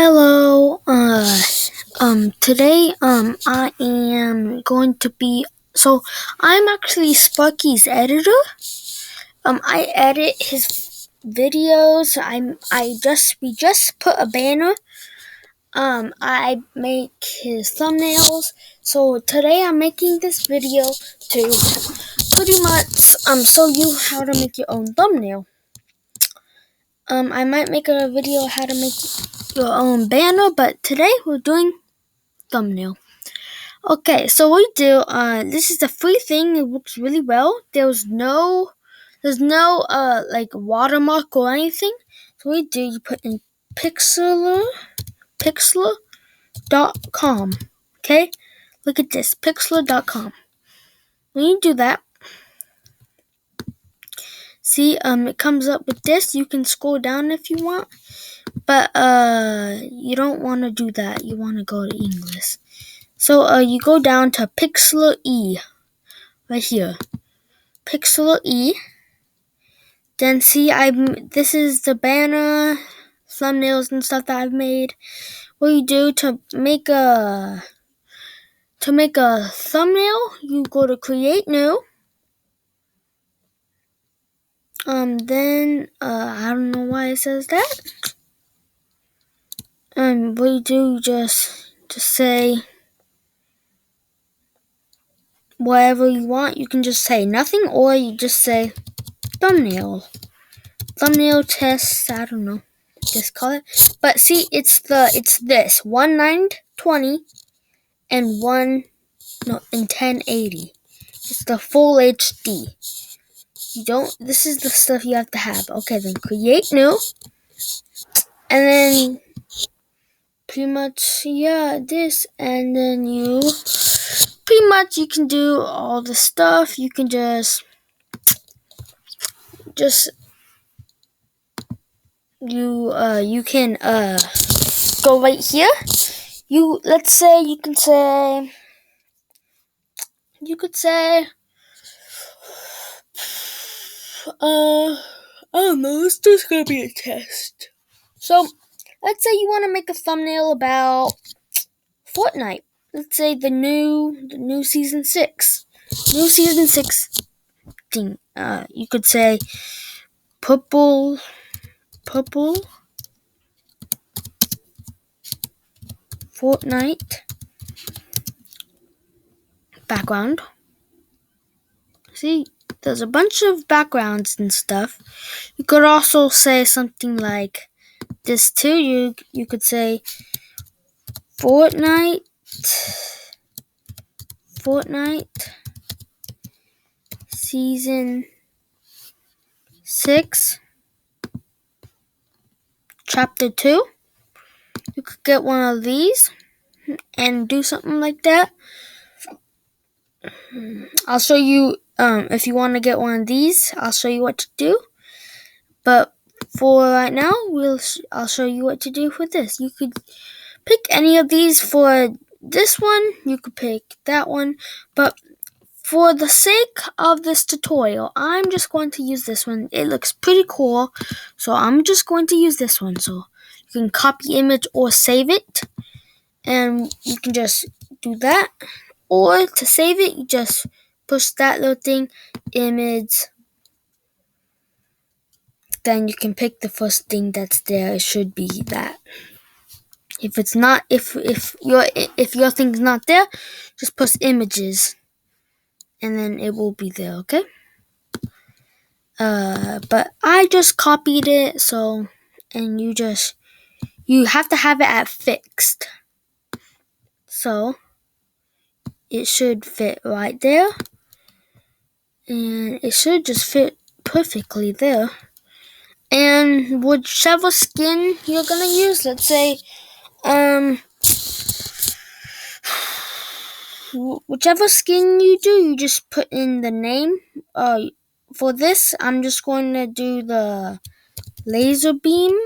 Hello. Today, I am going to be. So, I'm actually Sparky's editor. I edit his videos. We just put a banner. I make his thumbnails. So today I'm making this video to pretty much show you how to make your own thumbnail. I might make a video how to make your own banner, but today we're doing thumbnail. Okay, so we do. This is a free thing. It works really well. There's no like watermark or anything. So we do. You put in pixlr.com. Okay, look at this, pixlr.com. When you do that, see, it comes up with this. You can scroll down if you want, but you don't want to do that. You want to go to English. So you go down to pixlr E right here. Pixlr E. Then see, this is the banner, thumbnails and stuff that I've made. What you do to make a thumbnail, you go to create new. Then I don't know why it says that. What you do, just say whatever you want. You can just say nothing, or you just say thumbnail test. I don't know, just call it. But see, it's this 1920 and 1080. It's the full HD. This is the stuff you have to have. Okay, then create new, and then pretty much, this, and then you can do all the stuff. You can just you can go right here. Let's say you could say I don't know, it's just gonna be a test. So let's say you want to make a thumbnail about Fortnite. Let's say the new season 6. New season 6 thing. You could say purple Fortnite background. See, there's a bunch of backgrounds and stuff. You could also say something like this too. You could say Fortnite season 6 chapter 2. You could get one of these and do something like that. I'll show you, if you want to get one of these, I'll show you what to do. But for right now, I'll show you what to do for this. You could pick any of these. For this one, you could pick that one. But for the sake of this tutorial, I'm just going to use this one. It looks pretty cool, so I'm just going to use this one. So you can copy image or save it, and you can just do that. Or to save it, you just push that little thing, image. Then you can pick the first thing that's there. It should be that. If it's not, if your thing's not there, just push images, and then it will be there. Okay. But I just copied it, so, and you have to have it at fixed. So it should fit right there, and it should just fit perfectly there. And whichever skin you're gonna use, let's say, whichever skin you do, you just put in the name. For this, I'm just going to do the laser beam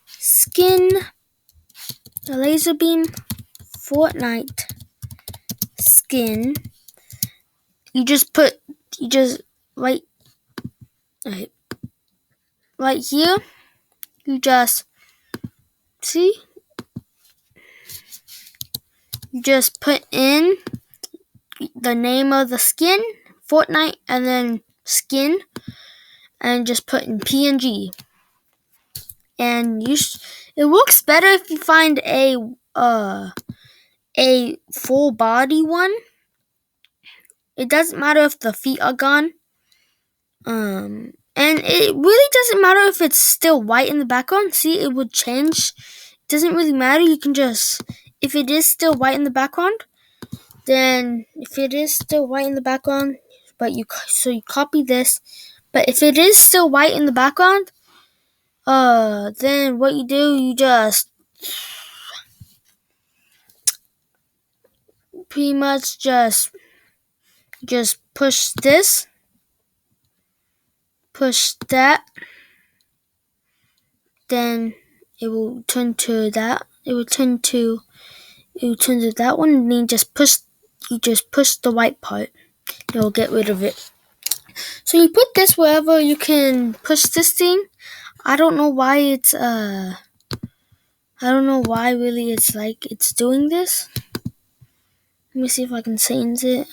skin, the laser beam Fortnite skin. You just right here, you just see, you just put in the name of the skin, Fortnite, and then skin, and just put in PNG. And it works better if you find a full body one. It doesn't matter if the feet are gone. And it really doesn't matter if it's still white in the background. See, it would change. It doesn't really matter. You can just, if it is still white in the background, then if it is still white in the background, so you copy this. But if it is still white in the background, then what you do, you just pretty much just push this, push that, then it will turn to that. It will turn to that one, and then you just push the white part. It will get rid of it. So you put this wherever you can push this thing. I don't know why really it's like it's doing this. Let me see if I can change it.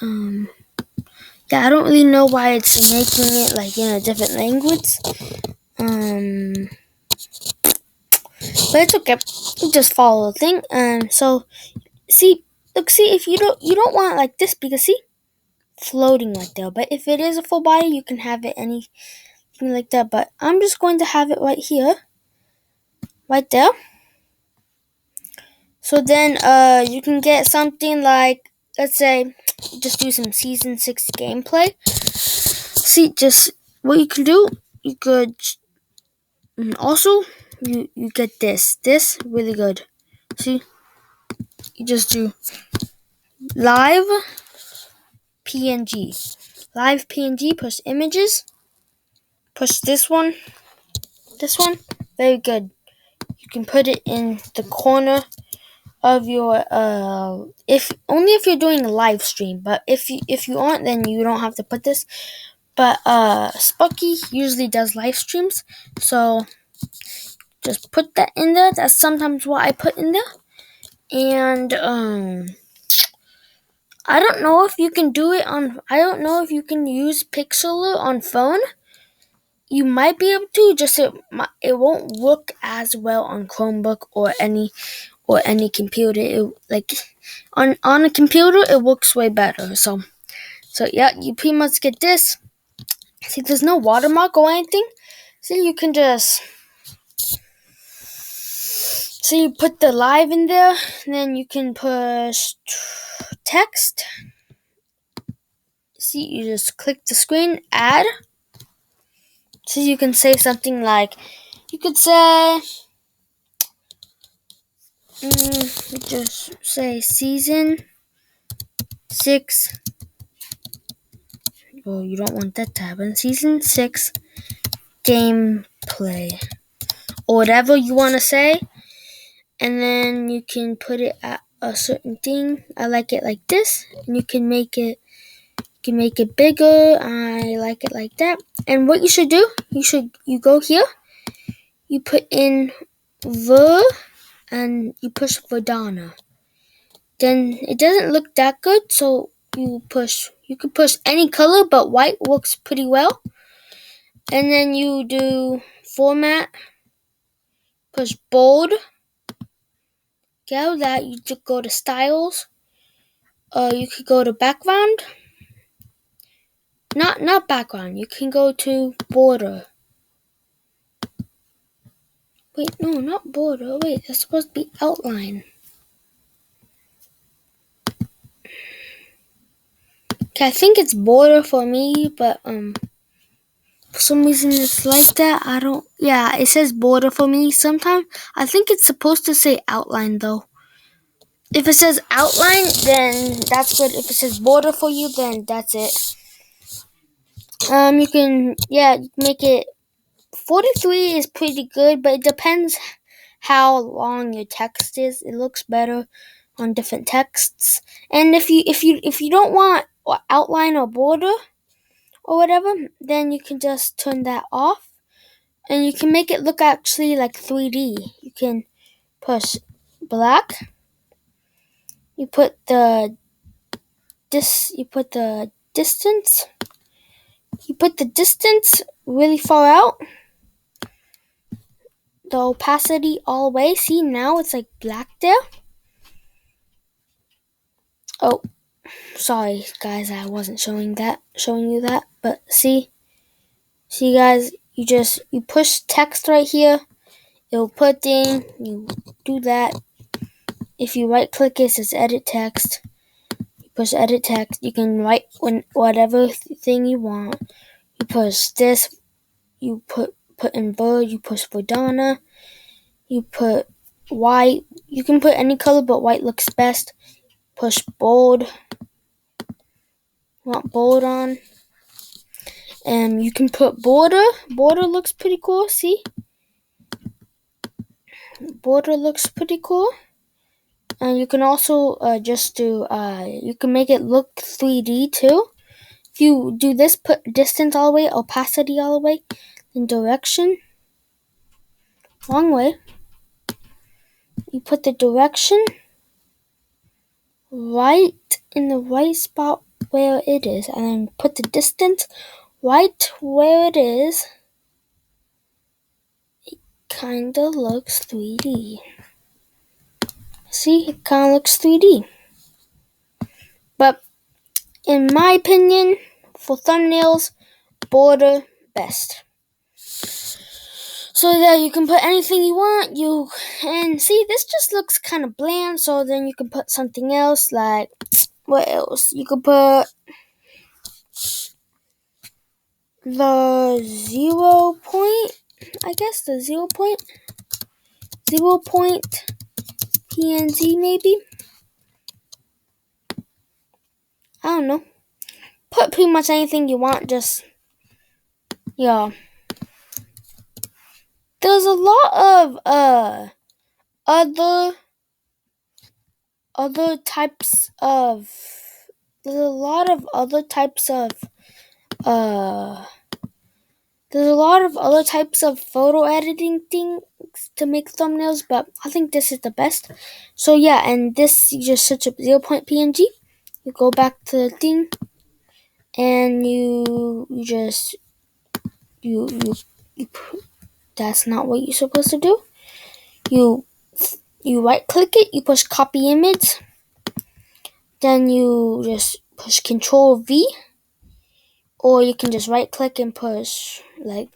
Yeah, I don't really know why it's making it like in a different language. But it's okay. You just follow the thing. So see, if you don't want it like this, because see, floating right there. But if it is a full body, you can have it anything like that. But I'm just going to have it right here, right there. So then you can get something like, let's say, just do some season 6 gameplay. See, just what you can do, you could also you get this really good. See, you just do live PNG, push images, push this one, very good. You can put it in the corner of your if you're doing a live stream, but if you aren't, then you don't have to put this. But Spucky usually does live streams, so just put that in there. That's sometimes what I put in there. And I don't know if you can do it on, I don't know if you can use pixlr on phone. You might be able to, just it won't work as well on Chromebook or any computer. Like on a computer, it works way better. So yeah, you pretty much get this. See, there's no watermark or anything. So you can just, so you put the live in there, and then you can push text. See, you just click the screen, add. So you can say something like, you could say, just say season 6. Oh, you don't want that to happen. Season 6 gameplay, or whatever you want to say. And then you can put it at a certain thing. I like it like this. And you can make it bigger. I like it like that. And what you should do, you go here, you put in and you push Verdana. Then it doesn't look that good, so you can push any color, but white works pretty well. And then you do format, push bold. Get out of that, you just go to styles. You could go to background. Not background. You can go to border. Wait, no, not border. Wait, that's supposed to be outline. Okay, I think it's border for me, but for some reason it's like that. Yeah, it says border for me. Sometimes I think it's supposed to say outline though. If it says outline, then that's good. If it says border for you, then that's it. You can make it 43 is pretty good, but it depends how long your text is. It looks better on different texts. And if you don't want outline or border or whatever, then you can just turn that off. And you can make it look actually like 3D. You can push black. You put the distance. You put the distance really far out. The opacity all the way. See, now it's like black there. Oh, sorry guys, I wasn't showing you that. But see guys, you push text right here. It'll put in. You do that. If you right click it, says edit text. You push edit text. You can write whatever thing you want. You push this. You put in bird. You push Verdana. You put white. You can put any color, but white looks best. Push bold. Want bold on. And you can put border. Border looks pretty cool. See? Border looks pretty cool. And you can also just do, you can make it look 3D too. If you do this, put distance all the way, opacity all the way, then direction. Wrong way. You put the direction right in the right spot where it is. And then put the distance right where it is. It kind of looks 3D. See, it kind of looks 3D. But in my opinion, for thumbnails, border best. So that you can put anything you want. And see, this just looks kind of bland. So then you can put something else. Like, what else? You could put the 0 point. I guess the 0 point PNG maybe. I don't know. Put pretty much anything you want. Just yeah. There's a lot of other types of. There's a lot of other types of There's a lot of other types of photo editing things to make thumbnails, but I think this is the best. So yeah, and this, you just search up 0 point PNG. You go back to the thing, and you that's not what you're supposed to do. You right click it, you push copy image, then you just push Control V, or you can just right click and push like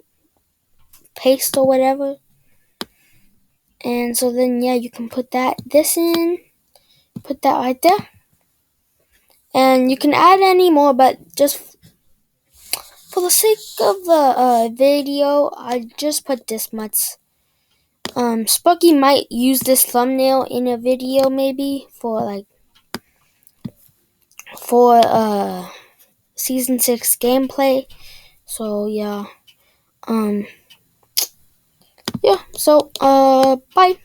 paste or whatever. And so then yeah, you can put this in, put that right there, and you can add any more, but just for the sake of the video, I just put this much. Sparky might use this thumbnail in a video maybe for season 6 gameplay. So yeah, yeah. So bye.